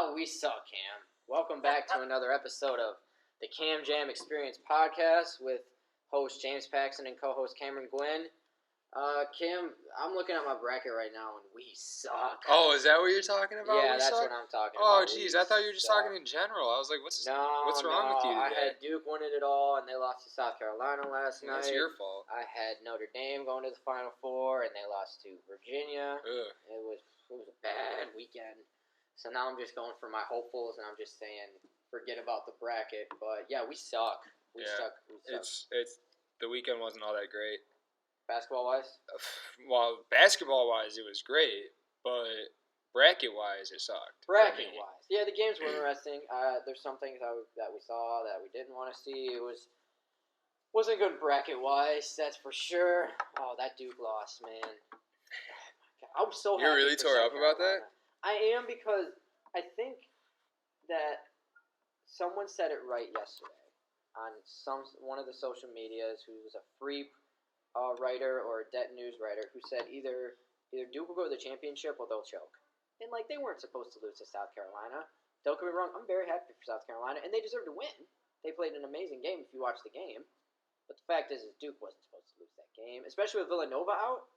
Wow, we suck, Cam. Welcome back to another episode of the Cam Jam Experience podcast with host James Paxton and co-host Cameron Gwynn. Kim, I'm looking at my bracket right now and we suck. Oh, is that what you're talking about? Yeah, that's what I'm talking about. Oh, geez, I thought you were just talking in general. I was like, what's wrong with you today? I had Duke winning it all, and they lost to South Carolina last night. That's your fault. I had Notre Dame going to the Final Four, and they lost to Virginia. Ugh. It was a bad weekend. So now I'm just going for my hopefuls, and I'm just saying, forget about the bracket. But yeah, we suck. We suck. It's the weekend wasn't all that great. Basketball-wise? Well, basketball-wise, it was great, but bracket-wise, it sucked. Bracket-wise. Yeah, the games were interesting. There's some things that we saw that we didn't want to see. It wasn't good bracket-wise, that's for sure. Oh, that Duke loss, man. I was so happy. You're really tore up about that? I am, because I think that someone said it right yesterday on one of the social medias who was a free writer or a Det News writer who said either Duke will go to the championship or they'll choke. And, they weren't supposed to lose to South Carolina. Don't get me wrong, I'm very happy for South Carolina, and they deserve to win. They played an amazing game if you watch the game. But the fact is Duke wasn't supposed to lose that game, especially with Villanova out.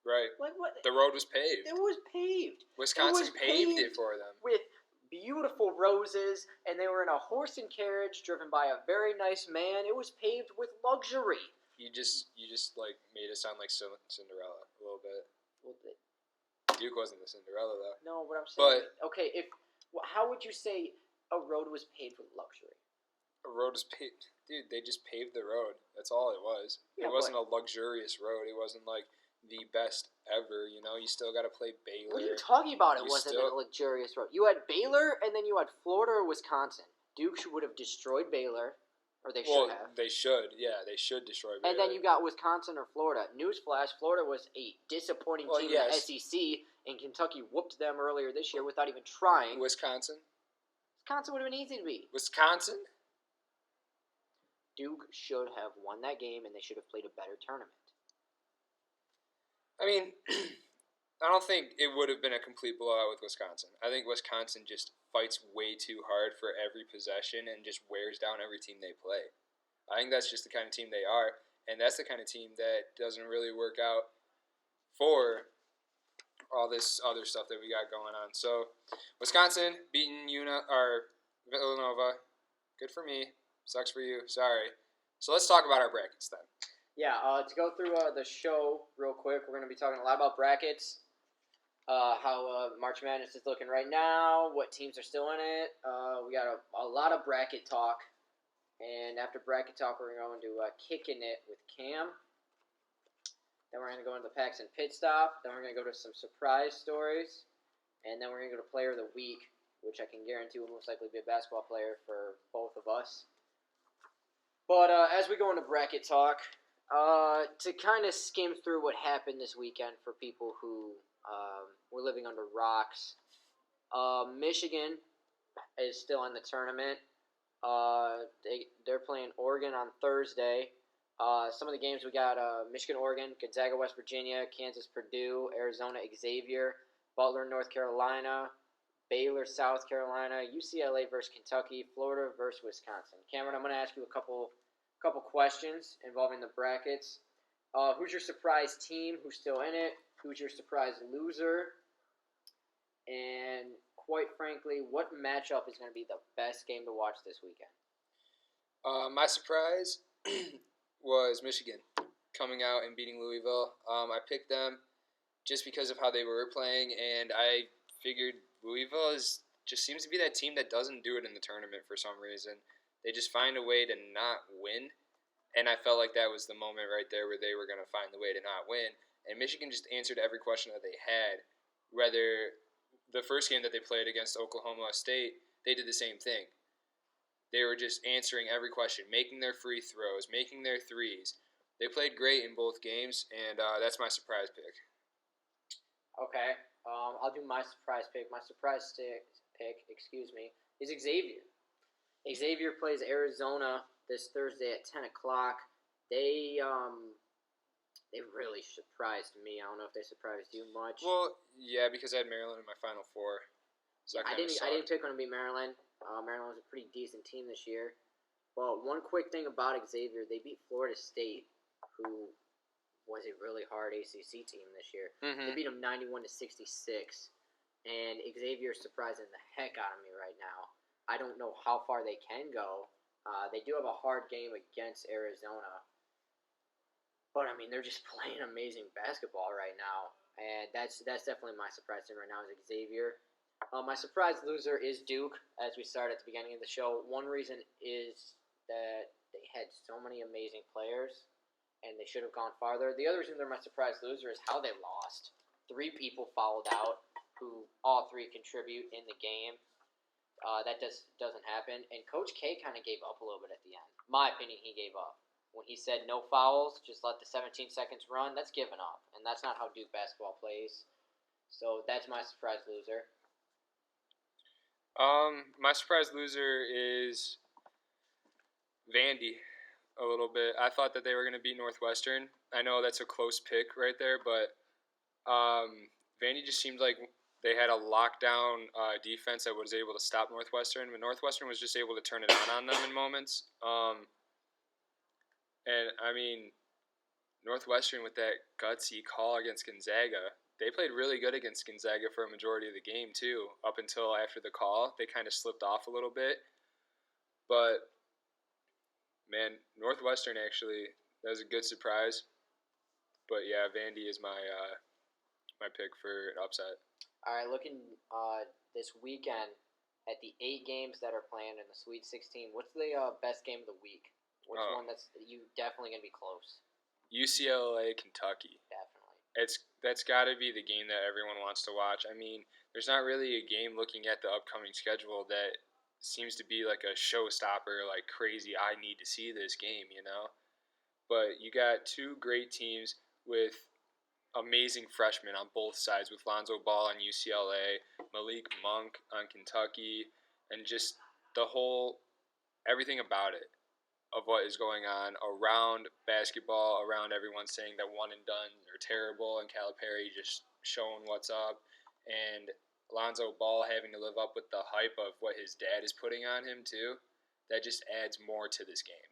Right. What? The road was paved. It was paved. Wisconsin paved it for them. With beautiful roses, and they were in a horse and carriage driven by a very nice man. It was paved with luxury. You just made it sound like Cinderella a little bit. Duke wasn't the Cinderella though. No, what I'm saying. Okay, how would you say a road was paved with luxury? A road was paved, dude. They just paved the road. That's all it was. Yeah, it wasn't a luxurious road. It wasn't like the best ever. You still got to play Baylor. What are you talking about? It wasn't a luxurious road. You had Baylor, and then you had Florida or Wisconsin. Duke would have destroyed Baylor. Or they should have. They should. Yeah, they should destroy Baylor. And then you got Wisconsin or Florida. Newsflash, Florida was a disappointing team in the SEC, and Kentucky whooped them earlier this year without even trying. Wisconsin would have been easy to beat. Wisconsin? Duke should have won that game, and they should have played a better tournament. I mean, I don't think it would have been a complete blowout with Wisconsin. I think Wisconsin just fights way too hard for every possession and just wears down every team they play. I think that's just the kind of team they are, and that's the kind of team that doesn't really work out for all this other stuff that we got going on. So, Wisconsin beating Villanova. Good for me. Sucks for you. Sorry. So let's talk about our brackets then. Yeah, to go through the show real quick, we're going to be talking a lot about brackets. How March Madness is looking right now, what teams are still in it. We got a lot of bracket talk, and after bracket talk, we're going to Kicking It with Cam. Then we're going to go into the Paxton Pit Stop. Then we're going to go to some surprise stories, and then we're going to go to Player of the Week, which I can guarantee will most likely be a basketball player for both of us. But as we go into bracket talk, to kind of skim through what happened this weekend for people who we're living under rocks. Michigan is still in the tournament. They're playing Oregon on Thursday. Some of the games we got Michigan, Oregon, Gonzaga, West Virginia, Kansas, Purdue, Arizona, Xavier, Butler, North Carolina, Baylor, South Carolina, UCLA versus Kentucky, Florida versus Wisconsin. Cameron, I'm going to ask you a couple questions involving the brackets. Who's your surprise team? Who's still in it? Who's your surprise loser? And quite frankly, what matchup is going to be the best game to watch this weekend? My surprise was Michigan coming out and beating Louisville. I picked them just because of how they were playing, and I figured Louisville just seems to be that team that doesn't do it in the tournament for some reason. They just find a way to not win, and I felt like that was the moment right there where they were going to find the way to not win. And Michigan just answered every question that they had. Whether the first game that they played against Oklahoma State, they did the same thing. They were just answering every question, making their free throws, making their threes. They played great in both games, and that's my surprise pick. Okay, I'll do my surprise pick. My surprise pick, is Xavier. Xavier plays Arizona this Thursday at 10 o'clock. They really surprised me. I don't know if they surprised you much. Well, yeah, because I had Maryland in my Final Four. So I didn't pick them to beat Maryland. Maryland was a pretty decent team this year. But one quick thing about Xavier, they beat Florida State, who was a really hard ACC team this year. Mm-hmm. They beat them 91-66, and Xavier's surprising the heck out of me right now. I don't know how far they can go. They do have a hard game against Arizona, but I mean they're just playing amazing basketball right now, and that's definitely my surprise team right now is Xavier. My surprise loser is Duke, as we started at the beginning of the show. One reason is that they had so many amazing players, and they should have gone farther. The other reason they're my surprise loser is how they lost. 3 people fouled out, who all 3 contribute in the game. That doesn't happen. And Coach K kind of gave up a little bit at the end. My opinion, he gave up. When he said no fouls, just let the 17 seconds run, that's giving up. And that's not how Duke basketball plays. So that's my surprise loser. My surprise loser is Vandy a little bit. I thought that they were going to beat Northwestern. I know that's a close pick right there, but Vandy just seemed like they had a lockdown defense that was able to stop Northwestern, but Northwestern was just able to turn it on them in moments. And, I mean, Northwestern with that gutsy call against Gonzaga, they played really good against Gonzaga for a majority of the game, too, up until after the call. They kind of slipped off a little bit. But man, Northwestern actually, that was a good surprise. But yeah, Vandy is my pick for an upset. All right, looking this weekend at the 8 games that are planned in the Sweet 16, what's the best game of the week? Which one that's you definitely going to be close? UCLA, Kentucky. Definitely. That's got to be the game that everyone wants to watch. I mean, there's not really a game looking at the upcoming schedule that seems to be like a showstopper, like crazy, I need to see this game, you know? But you got 2 great teams with amazing freshmen on both sides, with Lonzo Ball on UCLA, Malik Monk on Kentucky, and just the whole, everything about it, of what is going on around basketball, around everyone saying that one and done are terrible, and Calipari just showing what's up, and Lonzo Ball having to live up with the hype of what his dad is putting on him too. That just adds more to this game.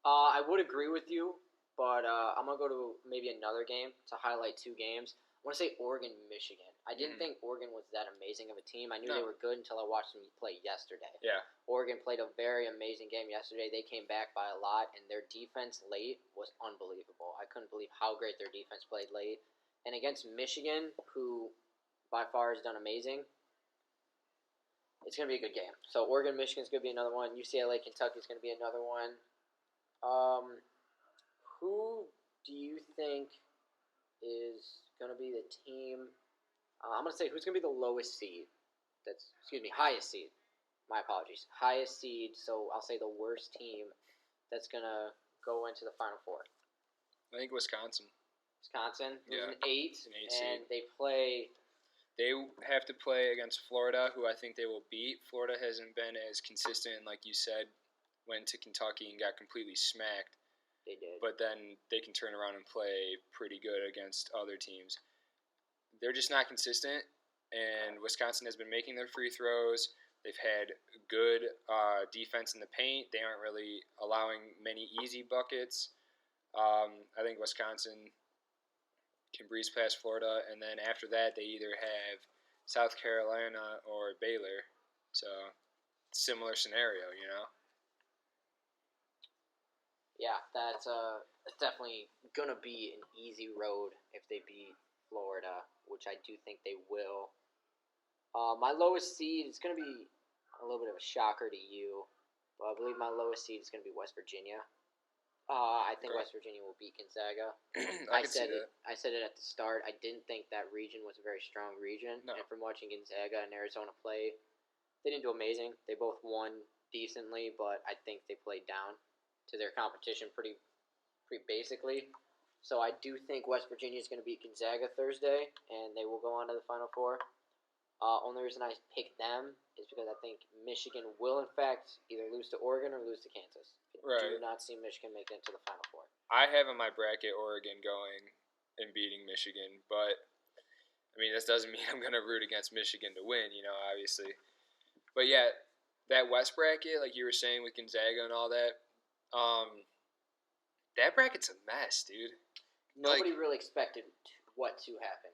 I would agree with you, but I'm going to go to maybe another game to highlight 2 games. I want to say Oregon, Michigan. I didn't think Oregon was that amazing of a team. I knew they were good until I watched them play yesterday. Yeah. Oregon played a very amazing game yesterday. They came back by a lot, and their defense late was unbelievable. I couldn't believe how great their defense played late. And against Michigan, who by far has done amazing, it's going to be a good game. So Oregon, Michigan's going to be another one. UCLA, Kentucky's going to be another one. Who do you think is going to be the team? I'm going to say who's going to be the lowest seed. Highest seed. My apologies. Highest seed, so I'll say the worst team that's going to go into the Final Four. I think Wisconsin. Wisconsin, who's Yeah. an 8, An 8 and seed. they have to play against Florida, who I think they will beat. Florida hasn't been as consistent, like you said, went to Kentucky and got completely smacked. They did. But then they can turn around and play pretty good against other teams. They're just not consistent, and Wisconsin has been making their free throws. They've had good defense in the paint. They aren't really allowing many easy buckets. I think Wisconsin can breeze past Florida, and then after that they either have South Carolina or Baylor. So, similar scenario, you know? Yeah, that's definitely going to be an easy road if they beat Florida, which I do think they will. My lowest seed is going to be a little bit of a shocker to you, but I believe my lowest seed is going to be West Virginia. I think West Virginia will beat Gonzaga. I said it at the start. I didn't think that region was a very strong region. No. And from watching Gonzaga and Arizona play, they didn't do amazing. They both won decently, but I think they played down to their competition pretty basically. So I do think West Virginia is going to beat Gonzaga Thursday, and they will go on to the Final Four. Only reason I picked them is because I think Michigan will, in fact, either lose to Oregon or lose to Kansas. I do not see Michigan make it into the Final Four. I have in my bracket Oregon going and beating Michigan, but I mean, this doesn't mean I'm going to root against Michigan to win, obviously. But yeah, that West bracket, like you were saying with Gonzaga and all that, that bracket's a mess, dude. Nobody really expected what to happen.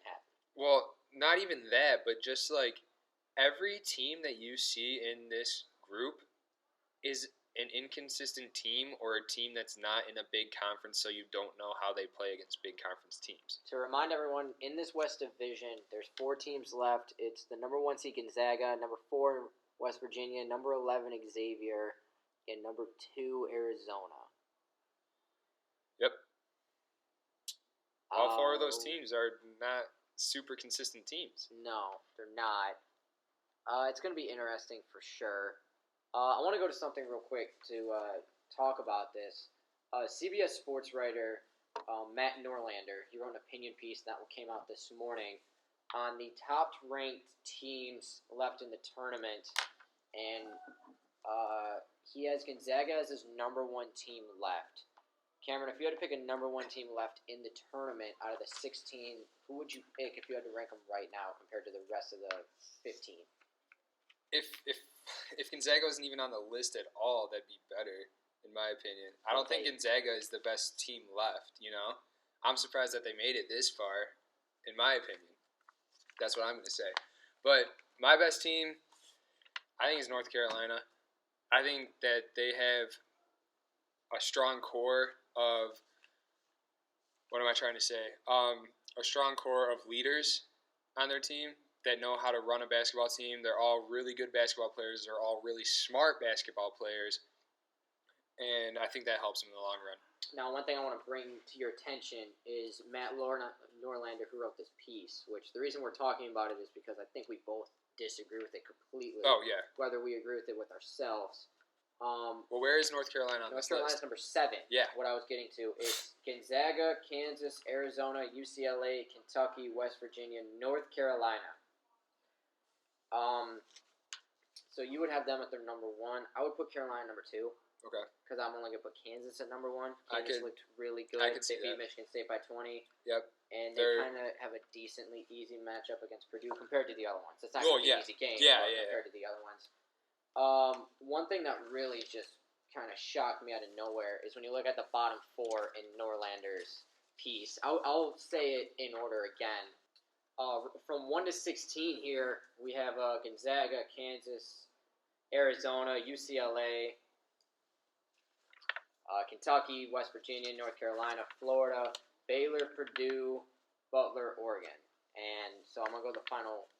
Well, not even that, but just like every team that you see in this group is an inconsistent team or a team that's not in a big conference, so you don't know how they play against big conference teams. To remind everyone, in this West Division, there's 4 teams left. It's the number 1 seed Gonzaga, number 4 West Virginia, number 11 Xavier, and number 2 Arizona. Yep. All 4 of those teams are not super consistent teams. No, they're not. It's going to be interesting for sure. I want to go to something real quick to talk about this. CBS sports writer Matt Norlander, he wrote an opinion piece that came out this morning on the top-ranked teams left in the tournament, and he has Gonzaga as his number 1 team left. Cameron, if you had to pick a number 1 team left in the tournament out of the 16, who would you pick if you had to rank them right now compared to the rest of the 15? If Gonzaga wasn't even on the list at all, that'd be better, in my opinion. I don't think Gonzaga is the best team left, I'm surprised that they made it this far, in my opinion. That's what I'm going to say. But my best team, I think, is North Carolina. I think that they have a strong core of, what am I trying to say? A strong core of leaders on their team that know how to run a basketball team. They're all really good basketball players. They're all really smart basketball players. And I think that helps them in the long run. Now, one thing I want to bring to your attention is Matt Norlander, who wrote this piece, which the reason we're talking about it is because I think we both disagree with it completely. Oh, yeah. Whether we agree with it with ourselves. Well, where is North Carolina on this list? North Carolina's number 7. Yeah. What I was getting to is Gonzaga, Kansas, Arizona, UCLA, Kentucky, West Virginia, North Carolina. So you would have them at their number 1. I would put Carolina number 2. Okay. Because I'm only going to put Kansas at number 1. Kansas looked really good. I could see they beat that. Michigan State by 20. Yep. And they kind of have a decently easy matchup against Purdue compared to the other ones. It's not going to be an easy game compared to the other ones. One thing that really just kind of shocked me out of nowhere is when you look at the bottom 4 in Norlander's piece. I'll say it in order again. From 1 to 16 here, we have Gonzaga, Kansas, Arizona, UCLA, Kentucky, West Virginia, North Carolina, Florida, Baylor, Purdue, Butler, Oregon. And so I'm going to go to the final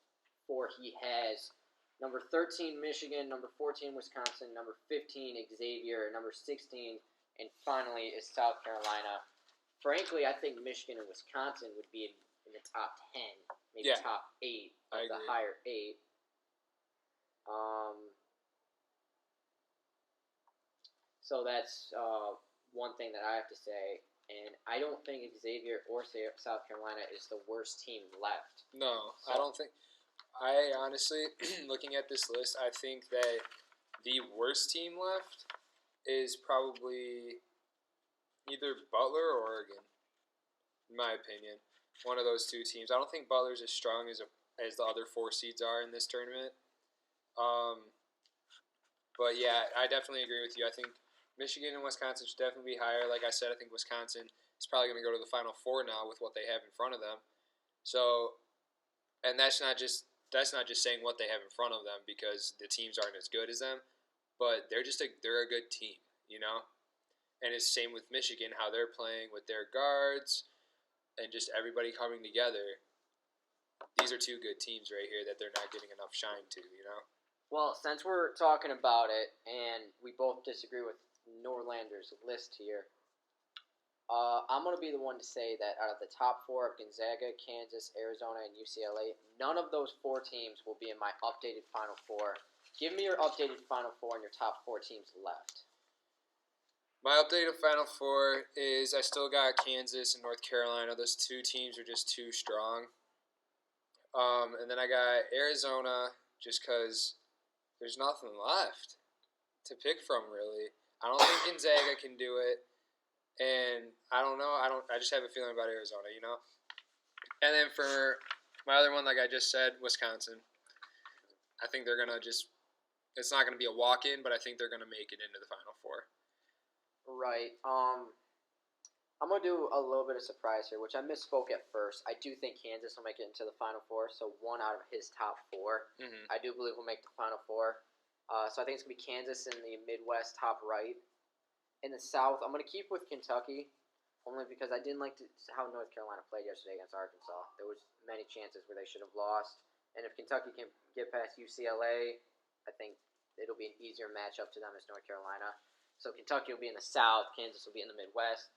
4 he has. Number 13, Michigan. Number 14, Wisconsin. Number 15, Xavier. Number 16, and finally is South Carolina. Frankly, I think Michigan and Wisconsin would be in the top 10, maybe top 8 of the higher 8. So that's one thing that I have to say. And I don't think Xavier or South Carolina is the worst team left. No, I don't think. I honestly, looking at this list, I think that the worst team left is probably either Butler or Oregon, in my opinion. One of those 2 teams. I don't think Butler's as strong as the other 4 seeds are in this tournament. But yeah, I definitely agree with you. I think Michigan and Wisconsin should definitely be higher. Like I said, I think Wisconsin is probably going to go to the Final Four now with what they have in front of them. So, and that's not just saying what they have in front of them because the teams aren't as good as them, but they're a good team, And it's the same with Michigan, how they're playing with their guards and just everybody coming together. These are 2 good teams right here that they're not getting enough shine to, Well, since we're talking about it and we both disagree with Norlander's list here, I'm going to be the one to say that out of the top 4 of Gonzaga, Kansas, Arizona, and UCLA, none of those 4 teams will be in my updated Final 4. Give me your updated Final 4 and your top 4 teams left. My updated Final 4 is I still got Kansas and North Carolina. Those 2 teams are just too strong. And then I got Arizona just because there's nothing left to pick from, really. I don't think Gonzaga can do it. And I don't know. I just have a feeling about Arizona, And then for My other one, like I just said, Wisconsin. I think they're gonna just. It's not gonna be a walk-in, but I think they're gonna make it into the Final Four. Right. I'm gonna do a little bit of surprise here, which I misspoke at first. I do think Kansas will make it into the Final Four, so one out of his top 4. Mm-hmm. I do believe will make the Final Four. So I think it's gonna be Kansas in the Midwest, top right. In the South, I'm gonna keep with Kentucky, only because I didn't like how North Carolina played yesterday against Arkansas. There was many chances where they should have lost, and if Kentucky can get past UCLA, I think it'll be an easier matchup to them as North Carolina. So Kentucky will be in the South, Kansas will be in the Midwest.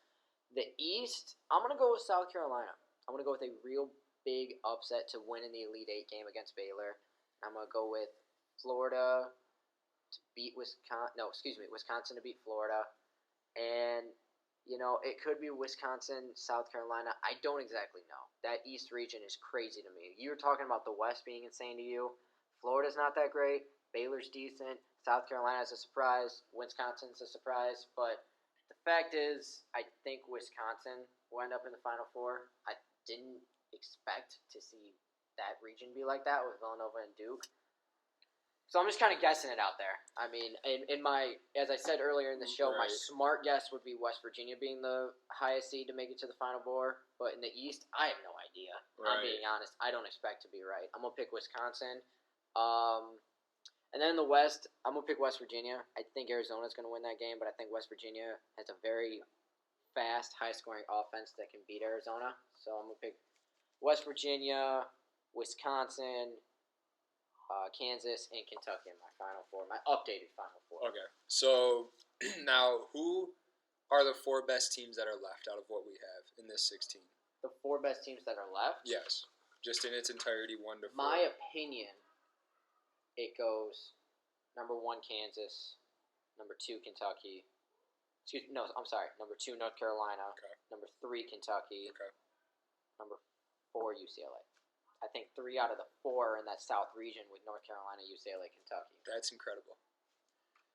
The East, I'm going to go with South Carolina. I'm going to go with a real big upset to win in the Elite Eight game against Baylor. I'm going to go with Florida to beat Wisconsin to beat Florida. And, it could be Wisconsin, South Carolina. I don't exactly know. That East region is crazy to me. You were talking about the West being insane to you. Florida's not that great. Baylor's decent. South Carolina's a surprise. Wisconsin's a surprise. But the fact is, I think Wisconsin will end up in the Final Four. I didn't expect to see that region be like that with Villanova and Duke. So I'm just kind of guessing it out there. I mean, as I said earlier in the show, my smart guess would be West Virginia being the highest seed to make it to the Final Four. But in the East, I have no idea. Right. I'm being honest. I don't expect to be right. I'm going to pick Wisconsin. And then in the West, I'm going to pick West Virginia. I think Arizona's going to win that game, but I think West Virginia has a very fast, high-scoring offense that can beat Arizona. So I'm going to pick West Virginia, Wisconsin, Kansas, and Kentucky in my Final Four, my updated Final Four. Okay. So now who are the 4 best teams that are left out of what we have in this 16? The 4 best teams that are left? Yes. Just in its entirety, 1 to 4. My opinion, it goes number 1, Kansas, number 2, Kentucky. Number 2, North Carolina. Okay. Number 3, Kentucky. Okay. Number 4, UCLA. I think 3 out of the 4 in that South region with North Carolina, UCLA, Kentucky. That's incredible.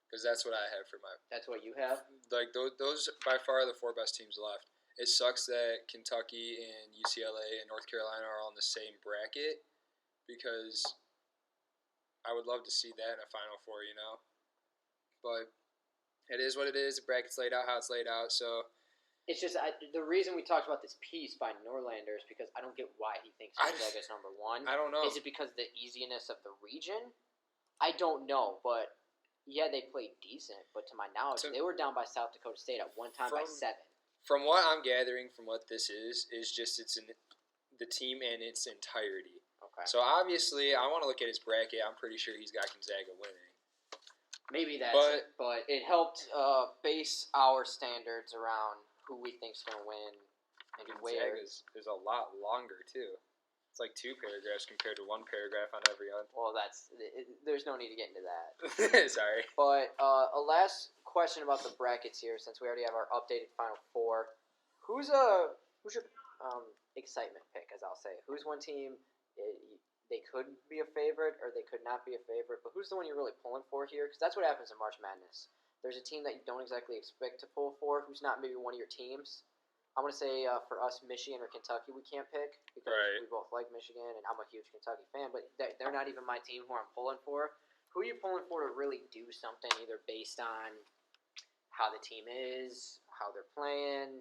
Because that's what I have for my... That's what you have? Like, those by far are the 4 best teams left. It sucks that Kentucky and UCLA and North Carolina are all in the same bracket because I would love to see that in a Final Four, But it is what it is. The bracket's laid out how it's laid out, so... It's just the reason we talked about this piece by Norlander is because I don't get why he thinks Gonzaga's number 1. I don't know. Is it because of the easiness of the region? I don't know, but yeah, they played decent. But to my knowledge, they were down by South Dakota State at one time by 7. From what I'm gathering from what this is just the team in its entirety. Okay. So obviously, I want to look at his bracket. I'm pretty sure he's got Gonzaga winning. Maybe that's it, but it helped base our standards around who we think's going to win and where. Gonzaga's is a lot longer, too. It's like 2 paragraphs compared to 1 paragraph on every other. Well, there's no need to get into that. Sorry. But a last question about the brackets here, since we already have our updated Final Four. Who's your excitement pick, as I'll say? Who's one team they could be a favorite or they could not be a favorite, but who's the one you're really pulling for here? Because that's what happens in March Madness. There's a team that you don't exactly expect to pull for who's not maybe one of your teams. I'm going to say for us, Michigan or Kentucky we can't pick because we both like Michigan, and I'm a huge Kentucky fan, but they're not even my team who I'm pulling for. Who are you pulling for to really do something either based on how the team is, how they're playing,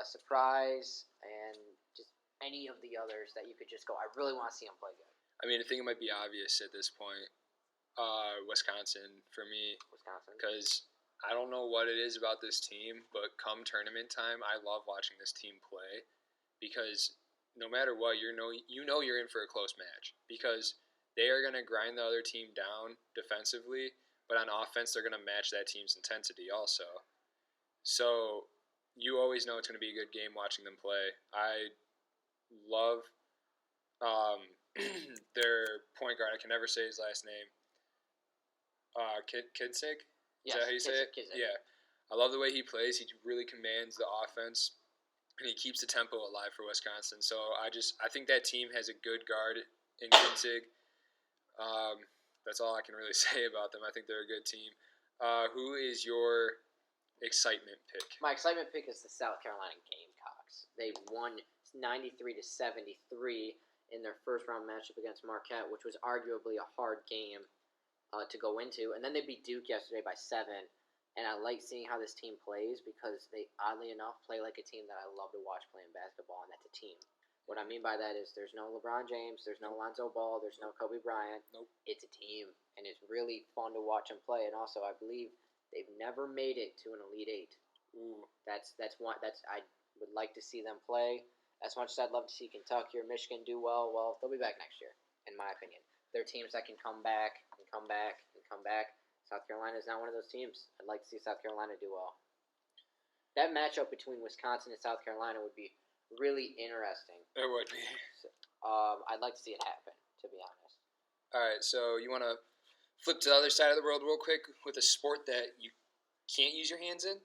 surprise, and just any of the others that you could just go, I really want to see them play good? I mean, I think it might be obvious at this point. Wisconsin for me. Wisconsin. Because I don't know what it is about this team, but come tournament time, I love watching this team play because no matter what, you're in for a close match because they are going to grind the other team down defensively, but on offense, they're going to match that team's intensity also. So you always know it's going to be a good game watching them play. I love their point guard. I can never say his last name. Kidsig? Is that how you say it? Kidsig. Yeah. I love the way he plays. He really commands the offense, and he keeps the tempo alive for Wisconsin. So I think that team has a good guard in Kidsig. That's all I can really say about them. I think they're a good team. Who is your excitement pick? My excitement pick is the South Carolina Gamecocks. They won 93-73 in their first-round matchup against Marquette, which was arguably a hard game to go into. And then they beat Duke yesterday by 7. And I like seeing how this team plays because they, oddly enough, play like a team that I love to watch playing basketball, and that's a team. What I mean by that is there's no LeBron James, there's no Lonzo Ball, there's no Kobe Bryant. Nope. It's a team, and it's really fun to watch them play. And also, I believe they've never made it to an Elite Eight. Ooh. That's I would like to see them play. As much as I'd love to see Kentucky or Michigan do well, they'll be back next year, in my opinion. They're teams that can come back and come back and come back. South Carolina is not one of those teams. I'd like to see South Carolina do well. That matchup between Wisconsin and South Carolina would be really interesting. It would be. So, I'd like to see it happen, to be honest. All right, so you want to flip to the other side of the world real quick with a sport that you can't use your hands in?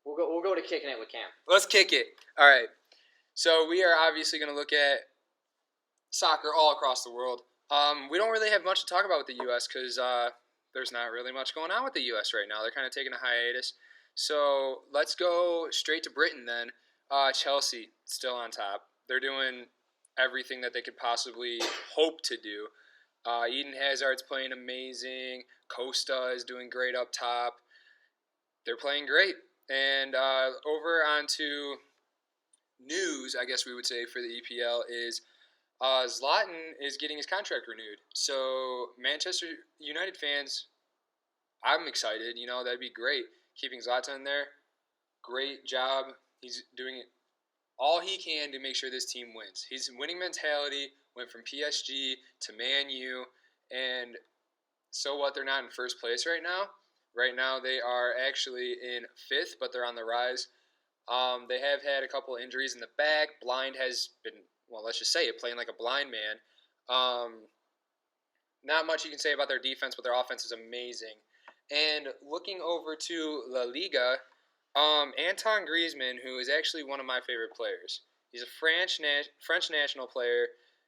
We'll go to kicking it with Cam. Let's kick it. All right. So we are obviously going to look at soccer all across the world. We don't really have much to talk about with the U.S. because there's not really much going on with the U.S. right now. They're kind of taking a hiatus. So let's go straight to Britain then. Chelsea, still on top. They're doing everything that they could possibly hope to do. Eden Hazard's playing amazing. Costa is doing great up top. They're playing great. And over onto news, I guess we would say, for the EPL is Zlatan is getting his contract renewed. So Manchester United fans, I'm excited. You know, that'd be great. Keeping Zlatan there, great job. He's doing all he can to make sure this team wins. His winning mentality went from PSG to Man U, and so what? They're not in first place right now. Right now they are actually in 5th, but they're on the rise. They have had a couple injuries in the back. Blind has been, well, let's just say it, playing like a blind man. Not much you can say about their defense, but their offense is amazing. And looking over to La Liga, Antoine Griezmann, who is actually one of my favorite players. He's a French national player.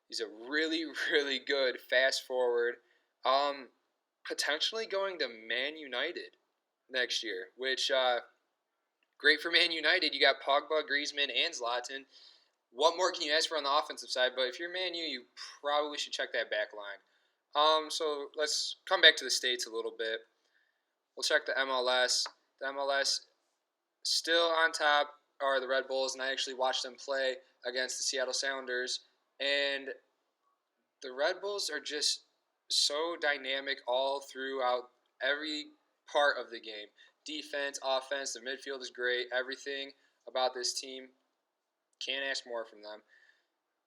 He's a really, really good fast forward. Potentially going to Man United next year, which great for Man United. You got Pogba, Griezmann, and Zlatan. What more can you ask for on the offensive side? But if you're Man U, you probably should check that back line. So let's come back to the States a little bit. We'll check the MLS. The MLS still on top are the Red Bulls, and I actually watched them play against the Seattle Sounders. And the Red Bulls are just so dynamic all throughout every part of the game. Defense, offense, the midfield is great. Everything about this team, can't ask more from them.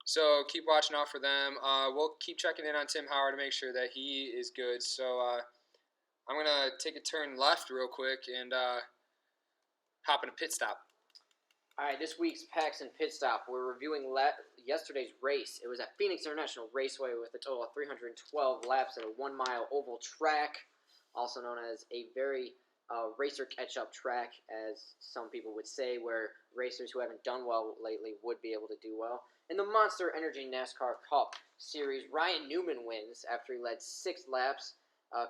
So keep watching out for them. We'll keep checking in on Tim Howard to make sure that he is good. So I'm going to take a turn left real quick and hop in a pit stop. All right, this week's Packs and Pit Stop. We're reviewing yesterday's race. It was at Phoenix International Raceway with a total of 312 laps at a 1-mile oval track, also known as a very racer catch-up track, as some people would say, where racers who haven't done well lately would be able to do well. In the Monster Energy NASCAR Cup Series, Ryan Newman wins after he led 6 laps.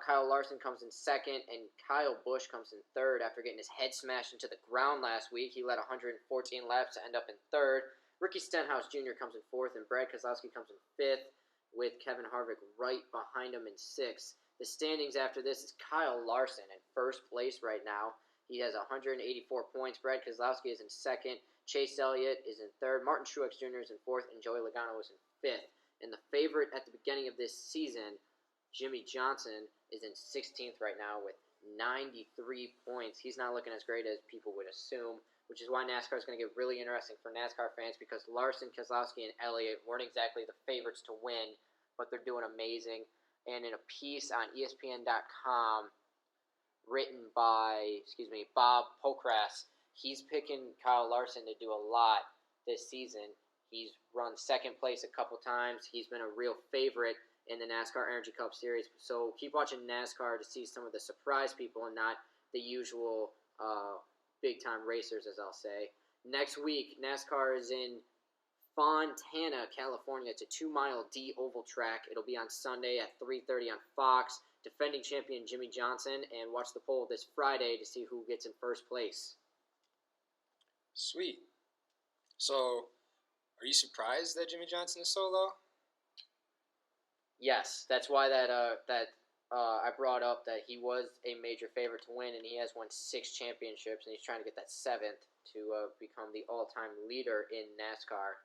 Kyle Larson comes in 2nd, and Kyle Busch comes in 3rd after getting his head smashed into the ground last week. He led 114 laps to end up in 3rd. Ricky Stenhouse Jr. comes in 4th, and Brad Keselowski comes in 5th, with Kevin Harvick right behind him in 6th. The standings after this is Kyle Larson in 1st place right now. He has 184 points. Brad Keselowski is in 2nd. Chase Elliott is in 3rd. Martin Truex Jr. is in 4th, and Joey Logano is in 5th. And the favorite at the beginning of this season, Jimmy Johnson, is in 16th right now with 93 points. He's not looking as great as people would assume, which is why NASCAR is going to get really interesting for NASCAR fans, because Larson, Keselowski, and Elliott weren't exactly the favorites to win, but they're doing amazing. And in a piece on ESPN.com written by, Bob Pockrass, he's picking Kyle Larson to do a lot this season. He's run 2nd place a couple times. He's been a real favorite in the NASCAR Energy Cup Series. So keep watching NASCAR to see some of the surprise people and not the usual big-time racers, as I'll say. Next week, NASCAR is in Fontana, California. It's a 2-mile D oval track. It'll be on Sunday at 3:30 on Fox. Defending champion Jimmy Johnson, and watch the poll this Friday to see who gets in 1st place. Sweet. So Are you surprised that Jimmy Johnson is so low? Yes, that's why I brought up that he was a major favorite to win, and he has won 6 championships, and he's trying to get that 7th to become the all-time leader in NASCAR,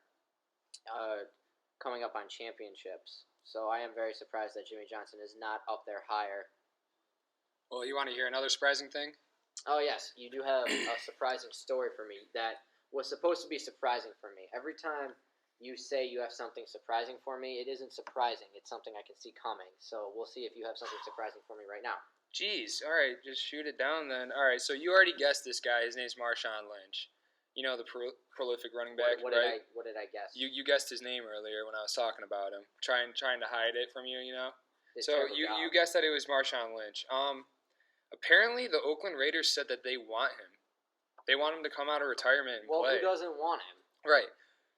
coming up on championships. So I am very surprised that Jimmy Johnson is not up there higher. Well, you want to hear another surprising thing? Oh, yes, you do have a surprising story for me that was supposed to be surprising for me. Every time you say you have something surprising for me, it isn't surprising. It's something I can see coming. So we'll see if you have something surprising for me right now. Jeez, all right, just shoot it down then. All right, so you already guessed this guy. His name's Marshawn Lynch. You know, the prolific running back, right? What did I guess? You guessed his name earlier when I was talking about him, trying to hide it from you, you know? So you guessed that it was Marshawn Lynch. Apparently the Oakland Raiders said that they want him. They want him to come out of retirement and play. Well, who doesn't want him? Right.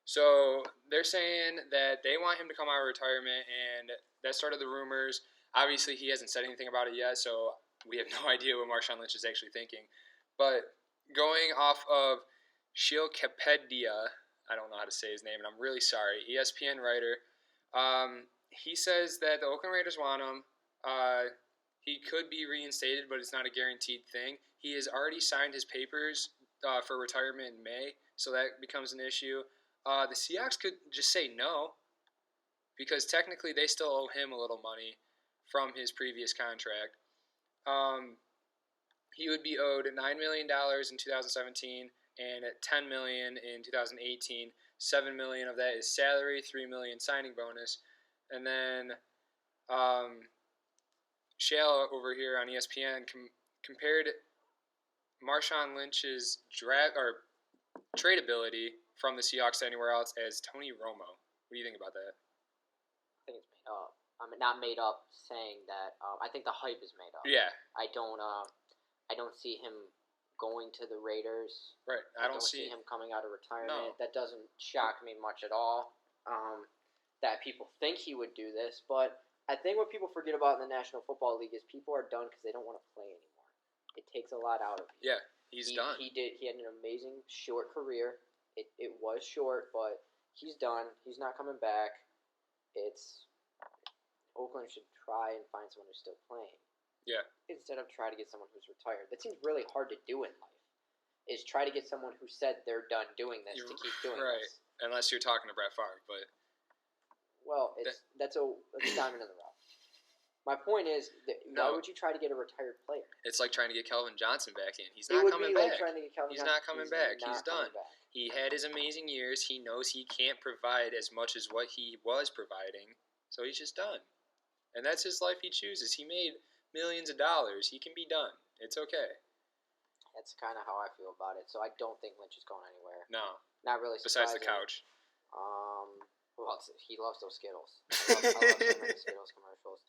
So they're saying that they want him to come out of retirement, and that started the rumors. Obviously, he hasn't said anything about it yet, so we have no idea what Marshawn Lynch is actually thinking. But going off of Shilkapedia, I don't know how to say his name, and I'm really sorry, ESPN writer, he says that the Oakland Raiders want him. He could be reinstated, but it's not a guaranteed thing. He has already signed his papers for retirement in May, so that becomes an issue. The Seahawks could just say no, because technically they still owe him a little money from his previous contract. He would be owed $9 million in 2017 and $10 million in 2018. $7 million of that is salary, $3 million signing bonus, and then Shale over here on ESPN compared Marshawn Lynch's trade ability from the Seahawks to anywhere else as Tony Romo. What do you think about that? I think it's made up. I'm not made up saying that. I think the hype is made up. Yeah. I don't see him going to the Raiders. Right. I don't see him coming out of retirement. No. That doesn't shock me much at all. That people think he would do this, but I think what people forget about in the National Football League is people are done because they don't want to play anymore. It takes a lot out of you. Yeah, he's done. He had an amazing short career. It was short, but he's done. He's not coming back. Oakland should try and find someone who's still playing. Yeah. Instead of try to get someone who's retired. That seems really hard to do in life. Is try to get someone who said they're done doing this to keep doing right. this. Unless you're talking to Brett Favre, but. Well, that's a diamond in the rough. My point is, why would you try to get a retired player? It's like trying to get Calvin Johnson back in. He's not coming back. Like trying to get Calvin He's Johnson. not coming back. He's done. He had his amazing years. He knows he can't provide as much as what he was providing, so he's just done. And that's his life he chooses. He made millions of dollars. He can be done. It's okay. That's kind of how I feel about it. So I don't think Lynch is going anywhere. No. Not really Besides surprising. the couch. Well, he loves those Skittles. I love so many Skittles commercials.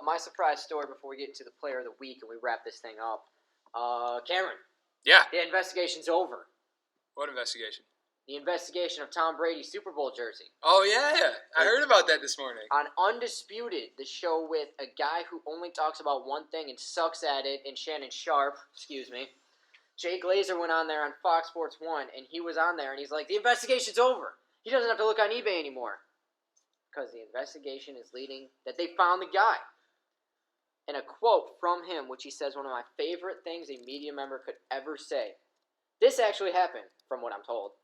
My surprise story before we get into the player of the week and we wrap this thing up. Cameron. Yeah. The investigation's over. What investigation? The investigation of Tom Brady's Super Bowl jersey. Oh, yeah. I heard about that this morning. On Undisputed, the show with a guy who only talks about one thing and sucks at it, and Shannon Sharp, Jay Glazer went on there on Fox Sports 1, and he was on there, and he's like, the investigation's over. He doesn't have to look on eBay anymore. Because the investigation is leading that they found the guy. And a quote from him, which he says one of my favorite things a media member could ever say. This actually happened, from what I'm told.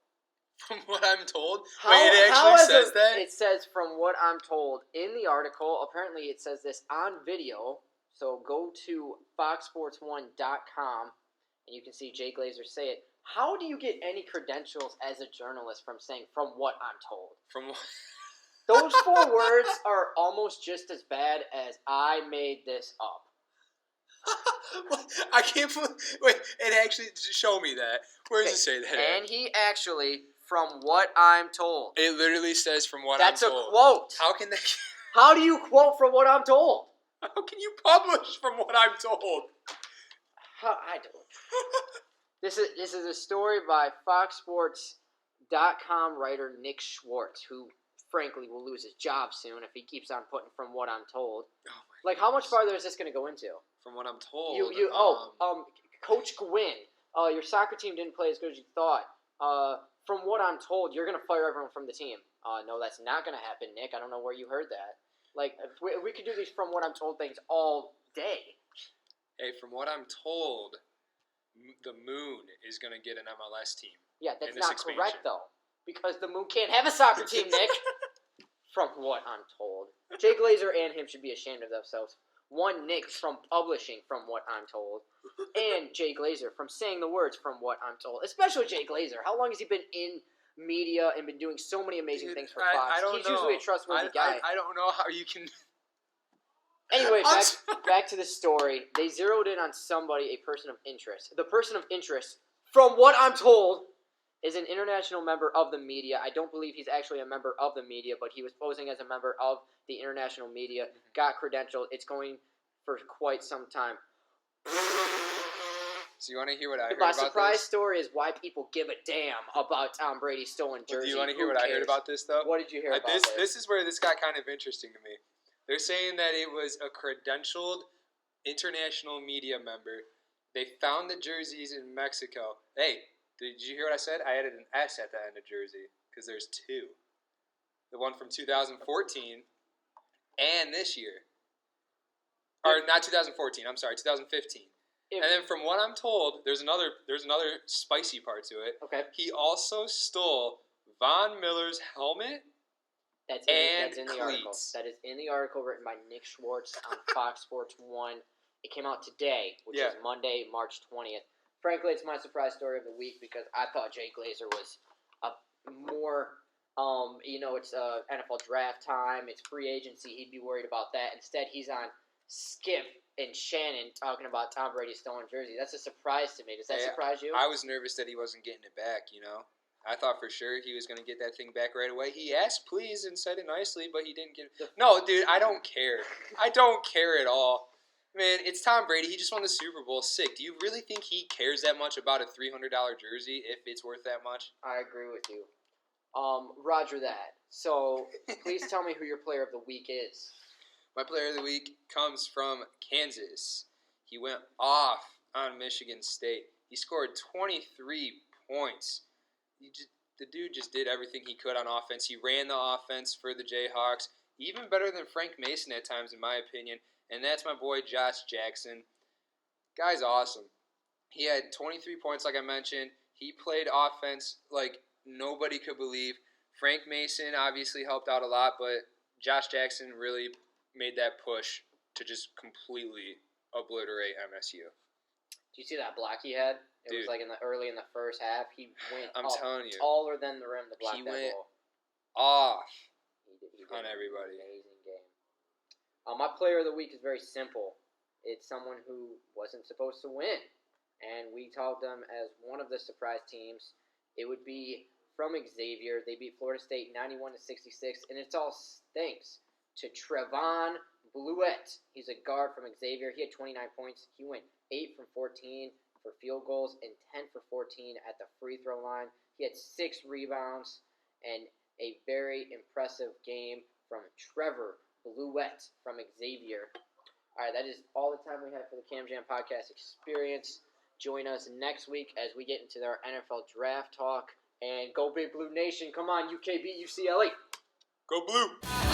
From what I'm told? It actually says that? It says, from what I'm told, in the article. Apparently it says this on video. So go to foxsports1.com, and you can see Jay Glazer say it. How do you get any credentials as a journalist from saying, from what I'm told? From what? Those 4 words are almost just as bad as I made this up. I can't believe... Wait, and actually, show me that. Where does it say that? And he actually, from what I'm told. It literally says, from what I'm told. That's a quote. How can they... How do you quote from what I'm told? How can you publish from what I'm told? I don't. This is a story by FoxSports.com writer Nick Schwartz, who frankly will lose his job soon if he keeps on putting from what I'm told. Oh like, how much farther is this going to go into? From what I'm told. Coach Gwynn, your soccer team didn't play as good as you thought. from what I'm told, you're gonna fire everyone from the team. No, that's not gonna happen, Nick. I don't know where you heard that. Like, we could do these from what I'm told things all day. Hey, from what I'm told, the Moon is going to get an MLS team. Yeah, that's in this not expansion. correct, though. Because the Moon can't have a soccer team, Nick. From what I'm told. Jay Glazer and him should be ashamed of themselves. One, Nick, from publishing from what I'm told. And Jay Glazer from saying the words from what I'm told. Especially Jay Glazer. How long has he been in media and been doing so many amazing things for Fox? I don't He's know. usually a trustworthy guy. I don't know how you can... Anyway, back to the story. They zeroed in on somebody, a person of interest. The person of interest, from what I'm told, is an international member of the media. I don't believe he's actually a member of the media, but he was posing as a member of the international media, got credentialed. It's going for quite some time. So you want to hear what I heard My about this? My surprise story is why people give a damn about Tom Brady's stolen jersey. Do you want to hear what I heard about this, though? What did you hear about this? This is where this got kind of interesting to me. They're saying that it was a credentialed international media member. They found the jerseys in Mexico. Hey, did you hear what I said? I added an S at the end of jersey because there's two. The one from 2014 and this year. Or not 2014, I'm sorry, 2015. And then from what I'm told, there's another spicy part to it. Okay. He also stole Von Miller's helmet. That's in the cleats. article. That is in the article written by Nick Schwartz on Fox Sports 1. It came out today, which is Monday, March 20th. Frankly, it's my surprise story of the week because I thought Jay Glazer was a more, it's NFL draft time, it's free agency. He'd be worried about that. Instead, he's on Skip and Shannon talking about Tom Brady's stolen jersey. That's a surprise to me. Does that surprise you? I was nervous that he wasn't getting it back, I thought for sure he was going to get that thing back right away. He asked please and said it nicely, but he didn't get it. No, dude, I don't care. I don't care at all. Man, it's Tom Brady. He just won the Super Bowl. Sick. Do you really think he cares that much about a $300 jersey if it's worth that much? I agree with you. Roger that. So, please tell me who your player of the week is. My player of the week comes from Kansas. He went off on Michigan State. He scored 23 points. The dude just did everything he could on offense. He ran the offense for the Jayhawks, even better than Frank Mason at times, in my opinion. And that's my boy Josh Jackson. Guy's awesome. He had 23 points, like I mentioned. He played offense like nobody could believe. Frank Mason obviously helped out a lot, but Josh Jackson really made that push to just completely obliterate MSU. Do you see that block he had? It was like early in the first half. He went telling you, taller than the rim to block that went ball. Off He did on everybody. Amazing game. My player of the week is very simple. It's someone who wasn't supposed to win, and we called them as one of the surprise teams. It would be from Xavier. They beat Florida State 91-66, and it's all thanks to Trevon Bluette. He's a guard from Xavier. He had 29 points. He went 8 from 14 for field goals and 10 for 14 at the free throw line. He had 6 rebounds and a very impressive game from Trevor Bluette from Xavier. All right, that is all the time we have for the Cam Jam Podcast Experience. Join us next week as we get into our NFL draft talk. And go Big Blue Nation. Come on, UK beat UCLA. Go Blue.